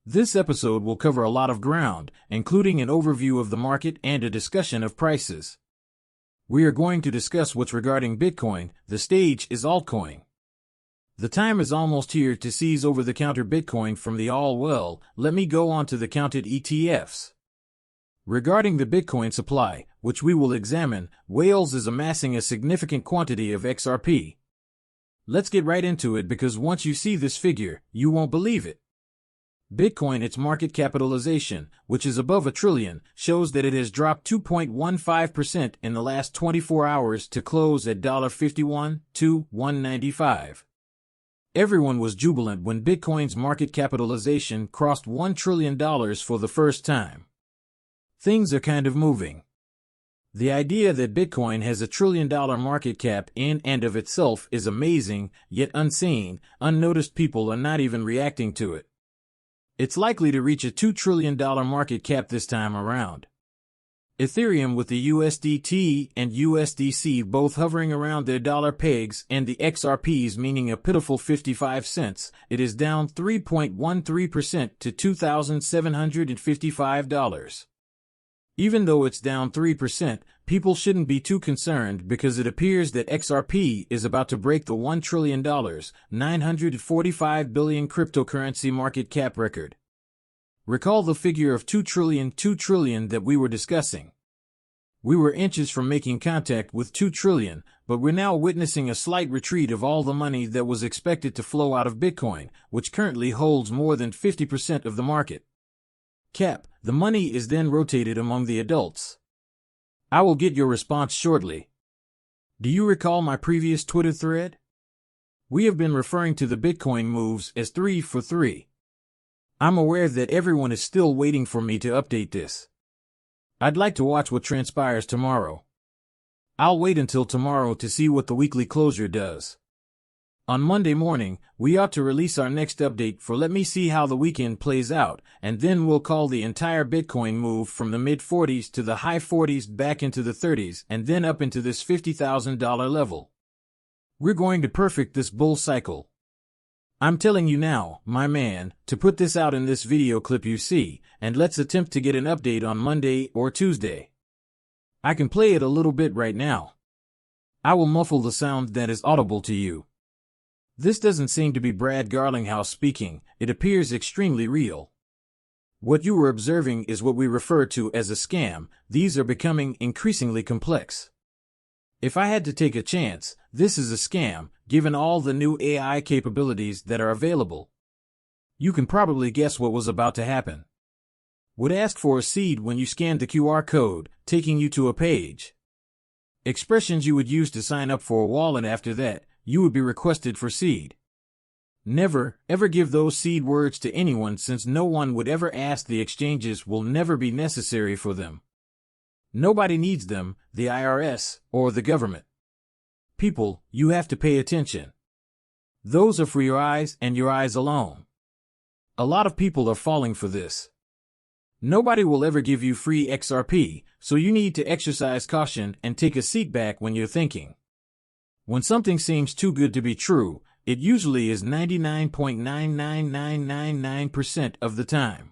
This episode will cover a lot of ground, including an overview of the market and a discussion of prices. We are going to discuss what's regarding Bitcoin. The stage is altcoin. The time is almost here to seize over-the-counter Bitcoin from the all-well. Let me go on to the counted ETFs. Regarding the Bitcoin supply, which we will examine, Wales is amassing a significant quantity of XRP. Let's get right into it because once you see this figure, you won't believe it. Bitcoin, its market capitalization, which is above $1 trillion, shows that it has dropped 2.15% in the last 24 hours to close at $51,195. Everyone was jubilant when Bitcoin's market capitalization crossed $1 trillion for the first time. Things are kind of moving. The idea that Bitcoin has $1 trillion market cap in and of itself is amazing, yet unseen, unnoticed. People are not even reacting to it. It's likely to reach a $2 trillion market cap this time around. Ethereum, with the USDT and USDC both hovering around their dollar pegs and the XRPs meaning a pitiful 55 cents, it is down 3.13% to $2,755. Even though it's down 3%, people shouldn't be too concerned because it appears that XRP is about to break the $1 trillion, 945 billion cryptocurrency market cap record. Recall the figure of $2 trillion that we were discussing. We were inches from making contact with $2 trillion, but we're now witnessing a slight retreat of all the money that was expected to flow out of Bitcoin, which currently holds more than 50% of the market cap. The money is then rotated among the adults. I will get your response shortly. Do you recall my previous Twitter thread? We have been referring to the Bitcoin moves as 3 for 3. I'm aware that everyone is still waiting for me to update this. I'd like to watch what transpires tomorrow. I'll wait until tomorrow to see what the weekly closure does. On Monday morning, we ought to release our next update for let me see how the weekend plays out, and then we'll call the entire Bitcoin move from the mid-40s to the high 40s back into the 30s and then up into this $50,000 level. We're going to perfect this bull cycle. I'm telling you now, my man, to put this out in this video clip you see, and let's attempt to get an update on Monday or Tuesday. I can play it a little bit right now. I will muffle the sound that is audible to you. This doesn't seem to be Brad Garlinghouse speaking. It appears extremely real. What you were observing is what we refer to as a scam. These are becoming increasingly complex. If I had to take a chance, this is a scam, given all the new AI capabilities that are available. You can probably guess what was about to happen. Would ask for a seed when you scanned the QR code, taking you to a page. Expressions you would use to sign up for a wallet after that. You would be requested for seed. Never, ever give those seed words to anyone since no one would ever ask. The exchanges will never be necessary for them. Nobody needs them, the IRS, or the government. People, you have to pay attention. Those are for your eyes and your eyes alone. A lot of people are falling for this. Nobody will ever give you free XRP, so you need to exercise caution and take a seat back when you're thinking. When something seems too good to be true, it usually is 99.99999% of the time.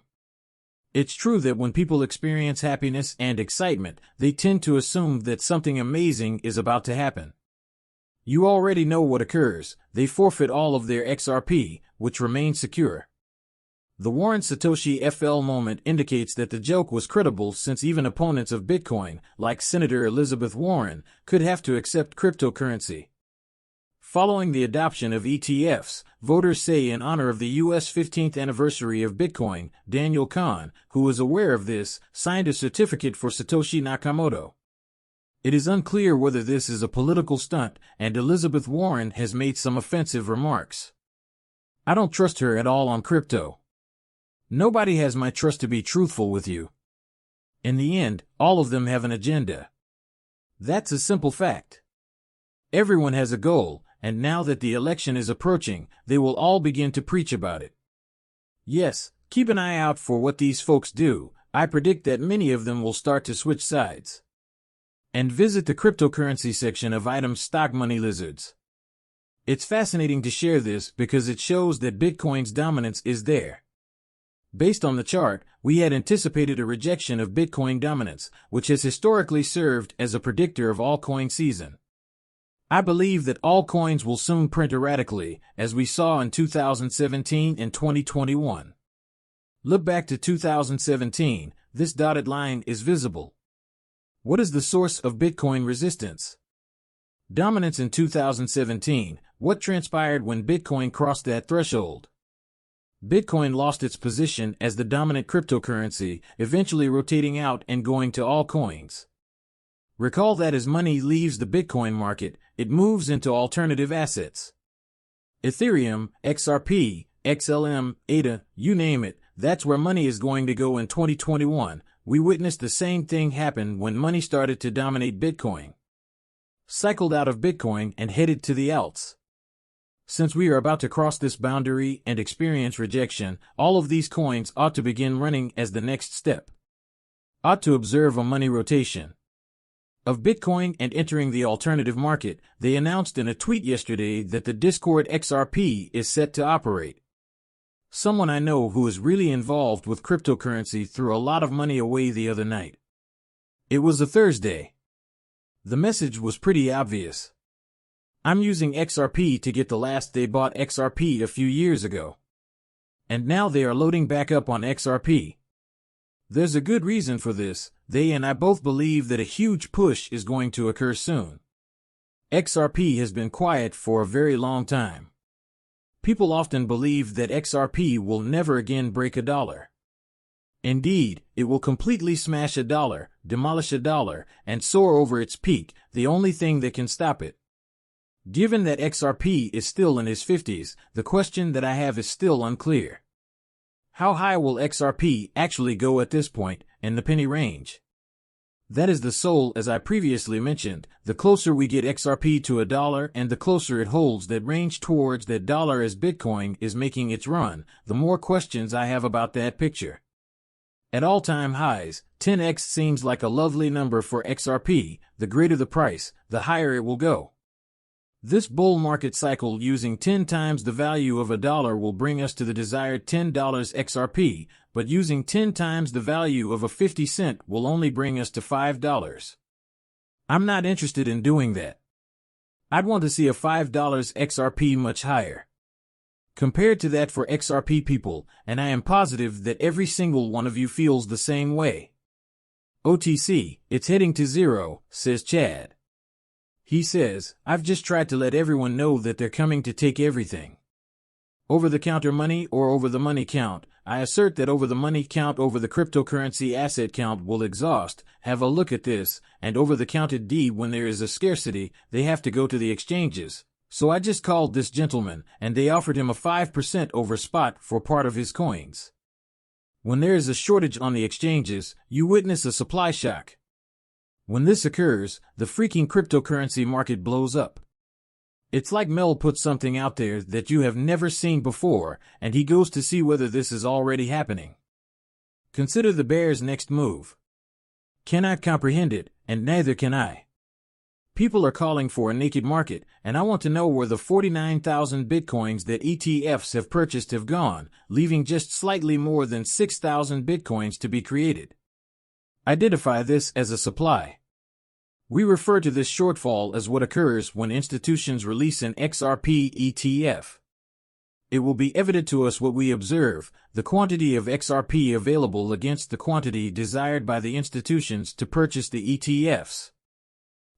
It's true that when people experience happiness and excitement, they tend to assume that something amazing is about to happen. You already know what occurs. They forfeit all of their XRP, which remains secure. The Warren Satoshi FL moment indicates that the joke was credible since even opponents of Bitcoin, like Senator Elizabeth Warren, could have to accept cryptocurrency. Following the adoption of ETFs, voters say in honor of the U.S. 15th anniversary of Bitcoin, Daniel Kahn, who was aware of this, signed a certificate for Satoshi Nakamoto. It is unclear whether this is a political stunt, and Elizabeth Warren has made some offensive remarks. I don't trust her at all on crypto. Nobody has my trust to be truthful with you. In the end, all of them have an agenda. That's a simple fact. Everyone has a goal, and now that the election is approaching, they will all begin to preach about it. Yes, keep an eye out for what these folks do. I predict that many of them will start to switch sides. And visit the cryptocurrency section of items stock money lizards. It's fascinating to share this because it shows that Bitcoin's dominance is there. Based on the chart, we had anticipated a rejection of Bitcoin dominance, which has historically served as a predictor of altcoin season. I believe that altcoins will soon print erratically, as we saw in 2017 and 2021. Look back to 2017, this dotted line is visible. What is the source of Bitcoin resistance? Dominance in 2017. What transpired when Bitcoin crossed that threshold? Bitcoin lost its position as the dominant cryptocurrency, eventually rotating out and going to altcoins. Recall that as money leaves the Bitcoin market, it moves into alternative assets. Ethereum, XRP, XLM, ADA, you name it, that's where money is going to go in 2021. We witnessed the same thing happen when money started to dominate Bitcoin. Cycled out of Bitcoin and headed to the alts. Since we are about to cross this boundary and experience rejection, all of these coins ought to begin running as the next step. Ought to observe a money rotation of Bitcoin and entering the alternative market. They announced in a tweet yesterday that the Discord XRP is set to operate. Someone I know who is really involved with cryptocurrency threw a lot of money away the other night. It was a Thursday. The message was pretty obvious. I'm using XRP to get the last they bought XRP a few years ago. And now they are loading back up on XRP. There's a good reason for this. They and I both believe that a huge push is going to occur soon. XRP has been quiet for a very long time. People often believe that XRP will never again break $1. Indeed, it will completely smash $1, demolish $1, and soar over its peak, the only thing that can stop it. Given that XRP is still in his 50s, the question that I have is still unclear. How high will XRP actually go at this point, in the penny range? That is the soul, as I previously mentioned. The closer we get XRP to $1 and the closer it holds that range towards that dollar as Bitcoin is making its run, the more questions I have about that picture. At all-time highs, 10x seems like a lovely number for XRP. The greater the price, the higher it will go. This bull market cycle using 10 times the value of $1 will bring us to the desired $10 XRP, but using 10 times the value of a 50-cent will only bring us to $5. I'm not interested in doing that. I'd want to see a $5 XRP much higher. Compared to that for XRP people, and I am positive that every single one of you feels the same way. OTC, it's heading to zero, says Chad. He says, I've just tried to let everyone know that they're coming to take everything. Over-the-counter money or over the money count? I assert that over the money count over the cryptocurrency asset count will exhaust. Have a look at this, and over-the-counted D when there is a scarcity, they have to go to the exchanges. So I just called this gentleman, and they offered him a 5% over spot for part of his coins. When there is a shortage on the exchanges, you witness a supply shock. When this occurs, the freaking cryptocurrency market blows up. It's like Mel puts something out there that you have never seen before, and he goes to see whether this is already happening. Consider the bear's next move. Cannot comprehend it, and neither can I. People are calling for a naked market, and I want to know where the 49,000 bitcoins that ETFs have purchased have gone, leaving just slightly more than 6,000 bitcoins to be created. Identify this as a supply. We refer to this shortfall as what occurs when institutions release an XRP ETF. It will be evident to us what we observe, the quantity of XRP available against the quantity desired by the institutions to purchase the ETFs.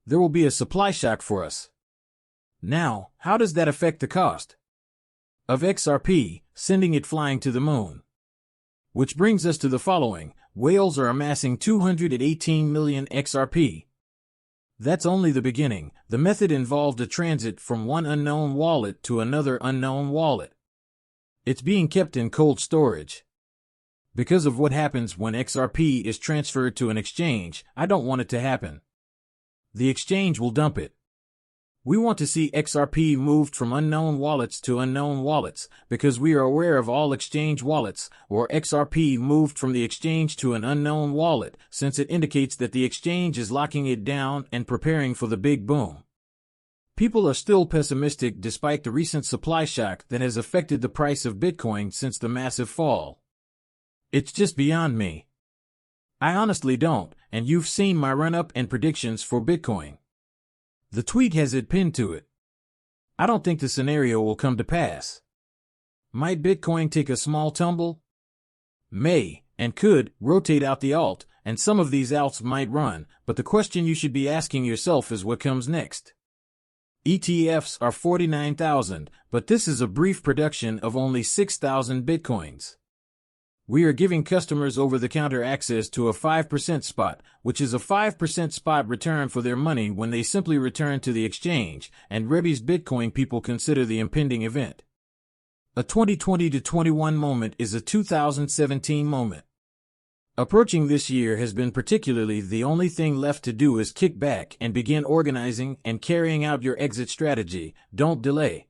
There will be a supply shock for us. Now, how does that affect the cost of XRP, sending it flying to the moon? Which brings us to the following. Whales are amassing 218 million XRP. That's only the beginning. The method involved a transit from one unknown wallet to another unknown wallet. It's being kept in cold storage. Because of what happens when XRP is transferred to an exchange, I don't want it to happen. The exchange will dump it. We want to see XRP moved from unknown wallets to unknown wallets, because we are aware of all exchange wallets, or XRP moved from the exchange to an unknown wallet, since it indicates that the exchange is locking it down and preparing for the big boom. People are still pessimistic despite the recent supply shock that has affected the price of Bitcoin since the massive fall. It's just beyond me. I honestly don't, and you've seen my run-up and predictions for Bitcoin. The tweet has it pinned to it. I don't think the scenario will come to pass. Might Bitcoin take a small tumble? May, and could, rotate out the alt, and some of these alts might run, but the question you should be asking yourself is what comes next. ETFs are 49,000, but this is a brief production of only 6,000 Bitcoins. We are giving customers over-the-counter access to a 5% spot, which is a 5% spot return for their money when they simply return to the exchange, and Rebbe's Bitcoin people consider the impending event. A 2020-21 moment is a 2017 moment. Approaching this year has been particularly the only thing left to do is kick back and begin organizing and carrying out your exit strategy. Don't delay.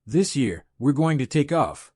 This year, we're going to take off.